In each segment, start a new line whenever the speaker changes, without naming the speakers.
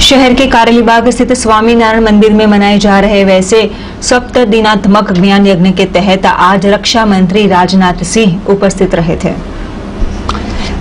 शहर के कारेलीबाग स्थित स्वामीनारायण मंदिर में मनाए जा रहे वैसे सप्त दिनात्मक ज्ञान यज्ञ के तहत आज रक्षा मंत्री राजनाथ सिंह उपस्थित रहे थे।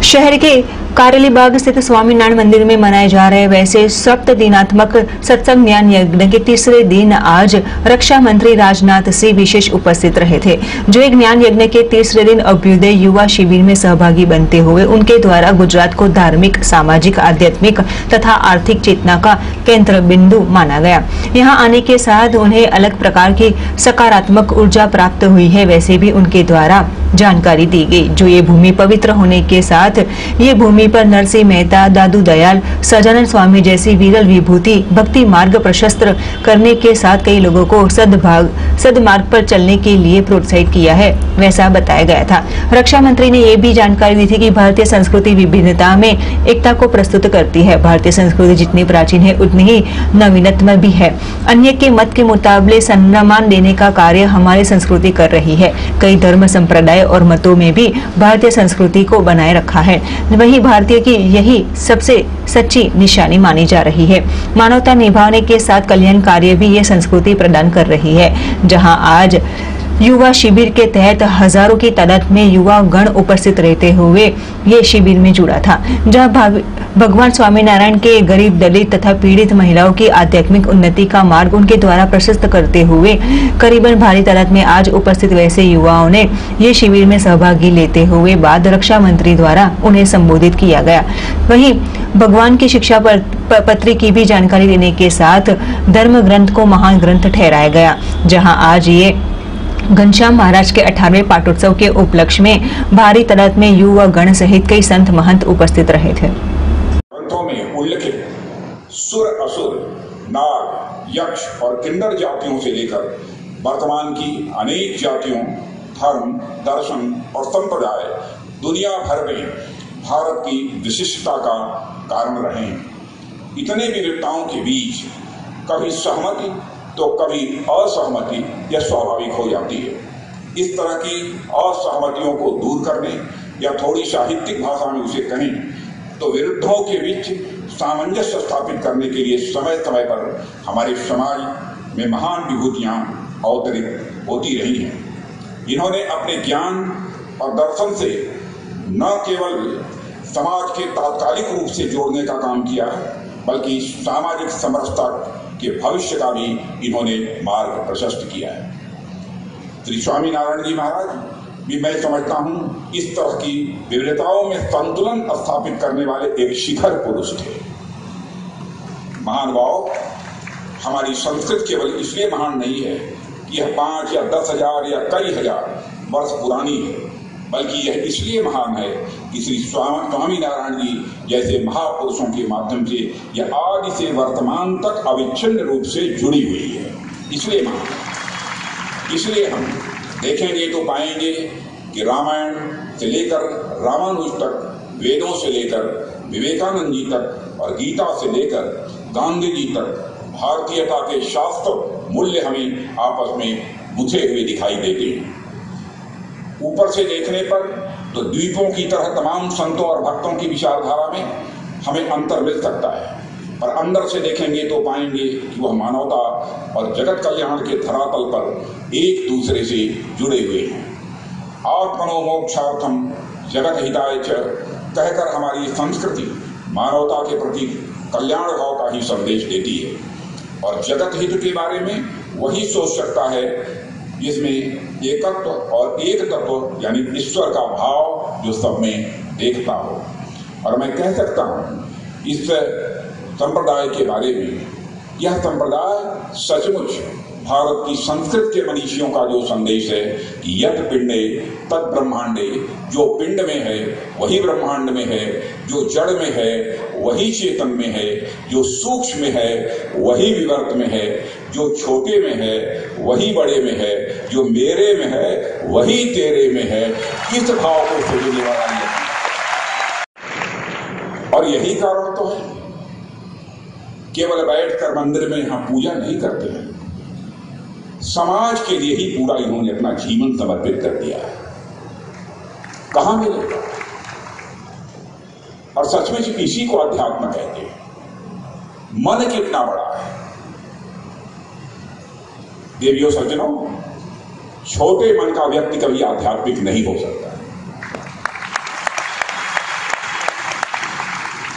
शहर के कारेलीबाग स्थित स्वामीनारायण मंदिर में मनाए जा रहे वैसे सप्त दिनात्मक सत्संग ज्ञान यज्ञ के तीसरे दिन आज रक्षा मंत्री राजनाथ सिंह विशेष उपस्थित रहे थे, जो एक ज्ञान यज्ञ के तीसरे दिन अभ्युदय युवा शिविर में सहभागी बनते हुए उनके द्वारा गुजरात को धार्मिक, सामाजिक, आध्यात्मिक तथा आर्थिक चेतना का केंद्र बिंदु माना गया। यहाँ आने के साथ उन्हें अलग प्रकार की सकारात्मक ऊर्जा प्राप्त हुई है, वैसे भी उनके द्वारा जानकारी दी गई। जो ये भूमि पवित्र होने के साथ ये भूमि पर नरसिंह मेहता, दादू दयाल, सजानंद स्वामी जैसी विरल विभूति भक्ति मार्ग प्रशस्त करने के साथ कई लोगों को सदमार्ग पर चलने के लिए प्रोत्साहित किया है, वैसा बताया गया था। रक्षा मंत्री ने ये भी जानकारी दी थी कि भारतीय संस्कृति विभिन्नता में एकता को प्रस्तुत करती है। भारतीय संस्कृति जितनी प्राचीन है उतनी ही नवीनतम भी है। अन्य के मत के मुताबिक सम्मान देने का कार्य हमारी संस्कृति कर रही है। कई धर्म संप्रदाय और मतों में भी भारतीय संस्कृति को बनाए रखा है। वही भारतीय की यही सबसे सच्ची निशानी मानी जा रही है। मानवता निभाने के साथ कल्याण कार्य भी ये संस्कृति प्रदान कर रही है। जहां आज युवा शिविर के तहत हजारों की तादाद में युवा गण उपस्थित रहते हुए ये शिविर में जुड़ा था, जहां भगवान स्वामीनारायण के गरीब, दलित तथा पीड़ित महिलाओं की आध्यात्मिक उन्नति का मार्ग उनके द्वारा प्रशस्त करते हुए करीबन भारी तादाद में आज उपस्थित वैसे युवाओं ने ये शिविर में सहभागी लेते हुए बाद रक्षा मंत्री द्वारा उन्हें संबोधित किया गया। वहीं भगवान की शिक्षा पत्री की भी जानकारी देने के साथ धर्म ग्रंथ को महान ग्रंथ ठहराया गया। जहाँ आज ये घनश्याम महाराज के 18वें पाटोत्सव के उपलक्ष्य में भारी तादाद में युवा गण सहित कई संत महंत उपस्थित रहे थे।
ग्रंथों में उल्लिखित सुर, असुर, नाग, यक्ष और किन्नर जातियों से लेकर वर्तमान की अनेक जातियों, धर्म, दर्शन और संप्रदाय दुनिया भर में भारत की विशिष्टता का कारण रहे हैं। इतने विविधताओं के बीच कभी सहमति तो कभी असहमति यह स्वाभाविक हो जाती है। इस तरह की असहमतियों को दूर करने या थोड़ी साहित्यिक भाषा में उसे कहें तो विरुद्धों के बीच सामंजस्य स्थापित करने के लिए समय समय पर हमारे समाज में महान विभूतियां अवतरित होती रही हैं। इन्होंने अपने ज्ञान और दर्शन से न केवल समाज के तात्कालिक रूप से जोड़ने का काम किया, बल्कि सामाजिक समरसता के भविष्य का भी इन्होंने मार्ग प्रशस्त किया है। श्री स्वामीनारायण जी महाराज भी मैं समझता हूँ इस तरह की विविधताओं में संतुलन स्थापित करने वाले एक शिखर पुरुष थे। महानुभाव, हमारी संस्कृत केवल इसलिए महान नहीं है कि यह 5 या 10 हजार या कई हजार वर्ष पुरानी है, बल्कि यह इसलिए महान है कि श्री स्वामीनारायण जी जैसे महापुरुषों के माध्यम से यह आदि से वर्तमान तक अविच्छिन्न रूप से जुड़ी हुई है, इसलिए महान। इसलिए हम देखेंगे तो पाएंगे कि रामायण से लेकर रामानुज तक, वेदों से लेकर विवेकानंद जी तक और गीता से लेकर गांधी जी तक भारतीयता के शास्त्र मूल्य हमें आपस में गुथे हुए दिखाई देते हैं। ऊपर से देखने पर तो द्वीपों की तरह तमाम संतों और भक्तों की विचारधारा में हमें अंतर मिल सकता है, पर अंदर से देखेंगे तो पाएंगे कि वह मानवता और जगत कल्याण के धरातल पर एक दूसरे से जुड़े हुए हैं। आत्मनो मोक्षार्थम जगत हिताय च कहकर हमारी संस्कृति मानवता के प्रति कल्याण भाव का ही संदेश देती है, और जगत हित के बारे में वही सोच सकता है जिसमें एकत्व और एक तत्व यानी ईश्वर का भाव जो सब में देखता हो। और मैं कह सकता हूँ इस संप्रदाय के बारे में, यह संप्रदाय सचमुच भारत की संस्कृत के मनीषियों का जो संदेश है कि यत पिंडे तत् ब्रह्मांडे, जो पिंड में है वही ब्रह्मांड में है, जो जड़ में है वही चेतन में है, जो सूक्ष्म में है वही विवर्त में है, जो छोटे में है वही बड़े में है, जो मेरे में है वही तेरे में है, इस भाव को खोजने वाला है। और यही कारण तो है केवल बैठकर मंदिर में हम पूजा नहीं करते हैं, समाज के लिए ही पूरा इन्होंने अपना जीवन समर्पित कर दिया है। कहां मिलेगा? और सचमुच इसी को अध्यात्म कहते हैं। मन कितना बड़ा है। देवियों सज्जनों, छोटे मन का व्यक्ति कभी आध्यात्मिक नहीं हो सकता।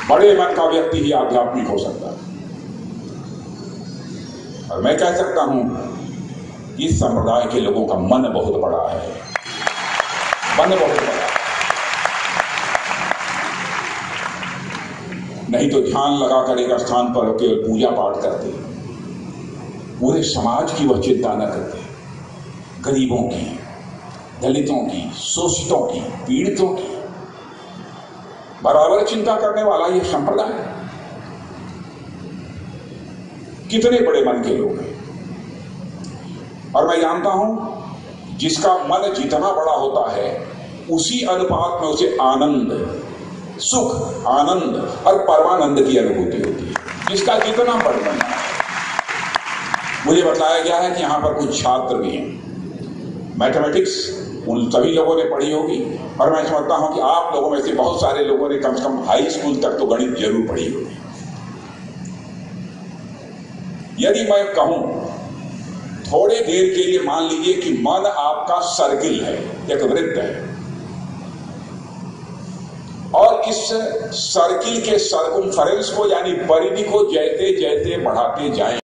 बड़े मन का व्यक्ति ही आध्यात्मिक हो सकता है। और मैं कह सकता हूं, इस संप्रदाय के लोगों का मन बहुत बड़ा है, मन बहुत बड़ा है। नहीं तो ध्यान लगाकर एक स्थान पर केवल पूजा पाठ करते, पूरे समाज की वह चिंता न करते, गरीबों की, दलितों की, शोषितों की, पीड़ितों की बराबर चिंता करने वाला यह संप्रदाय है। कितने बड़े मन के लोग हैं। और मैं जानता हूं, जिसका मन जितना बड़ा होता है उसी अनुपात में उसे आनंद, सुख, आनंद और परमानंद की अनुभूति होती है। जिसका जितना बड़ा मन है। मुझे बताया गया है कि यहां पर कुछ छात्र भी हैं। मैथमेटिक्स उन सभी लोगों ने पढ़ी होगी, और मैं समझता हूं कि आप लोगों में से बहुत सारे लोगों ने कम से कम हाई स्कूल तक तो गणित जरूर पढ़ी होगी। यदि मैं कहूं, थोड़े देर के लिए मान लीजिए कि मन आपका सर्किल है, एक वृत्त है, और इस सर्किल के सर्कमफेरेंस को यानी परिधि को जैसे जैसे बढ़ाते जाएं